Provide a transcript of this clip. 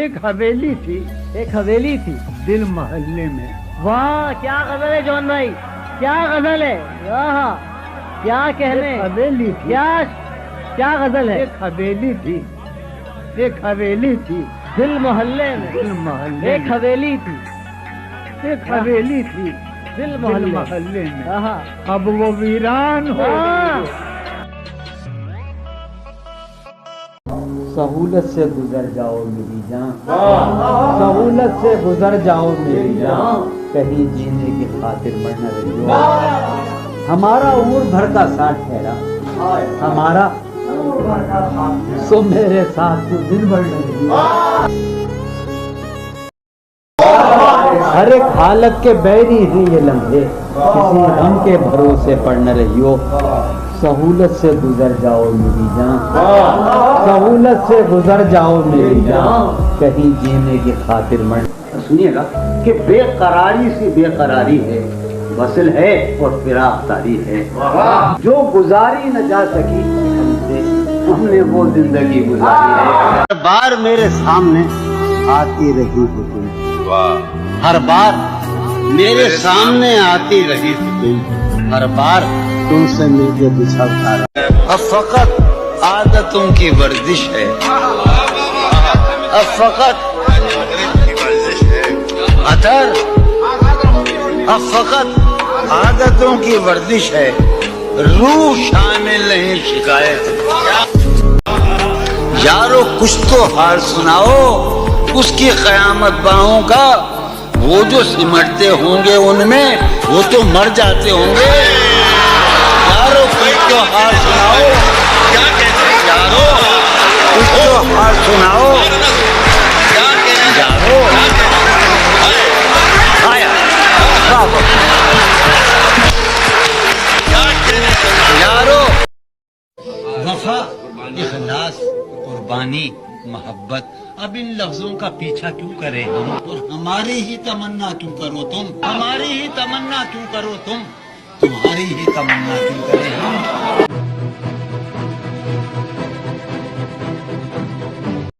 ایک حویلی تھی، ایک حویلی تھی دل محلے میں. واہ کیا غزل ہے جون بھائی، کیا غزل ہے، واہ کیا کہنے، ایک حویلی تھی، کیا غزل ہے. ایک حویلی تھی، ایک حویلی تھی دل محلے میں دل محلے ایک میں. حویلی تھی ایک حویلی تھی دل دل محلے محلے میں. آہا. اب وہ ویران ہو واہ. گئی. سہولت سے گزر جاؤ میری جان، سہولت سے گزر جاؤ میری جان، کہیں جینے کی خاطر مرنا رہیو. ہمارا عمر بھر کا ساتھ ٹھہرا، ہمارا سو میرے ساتھ تو دن بھر نہ رہیو. ہر ایک حالت کے بیری ہیں یہ لمحے، کسی غم کے بھروسے پڑ نہ رہیو. سہولت سے گزر جاؤ میری جان، سہولت سے گزر جاؤ میری جان، کہیں جینے کی خاطر مر. سنیے گا کہ بے قراری سی بے قراری ہے، وصل ہے اور فراق تاری ہے. جو گزاری نہ جا سکی ہم سے، ہم نے وہ زندگی گزاری ہے. ہر بار میرے سامنے آتی رہی ہو تم، ہر بار میرے سامنے آتی رہی ہو تم، ہر بار تم سے مل کے بچھڑتا رہا. اب فقط عادتوں کی ورزش ہے، اب فقط اثر، اب فقط عادتوں کی ورزش ہے، روح شامل نہیں شکایت. یارو کچھ تو حال سناؤ اس کی قیامت باہوں کا، وہ جو سمٹتے ہوں گے ان میں وہ تو مر جاتے ہوں گے. یارو کچھ تو حال سناؤ، کیا کہتے ہیں یارو، کچھ تو حال سناؤ یارو. آیا یارو، وفا، اخلاص، قربانی، محبت، اب ان لفظوں کا پیچھا کیوں کرے ہم، اور ہماری ہی تمنا کیوں کرو تم، ہماری ہی تمنا کیوں کرو تم، تمہاری ہی تمنا کیوں کرو.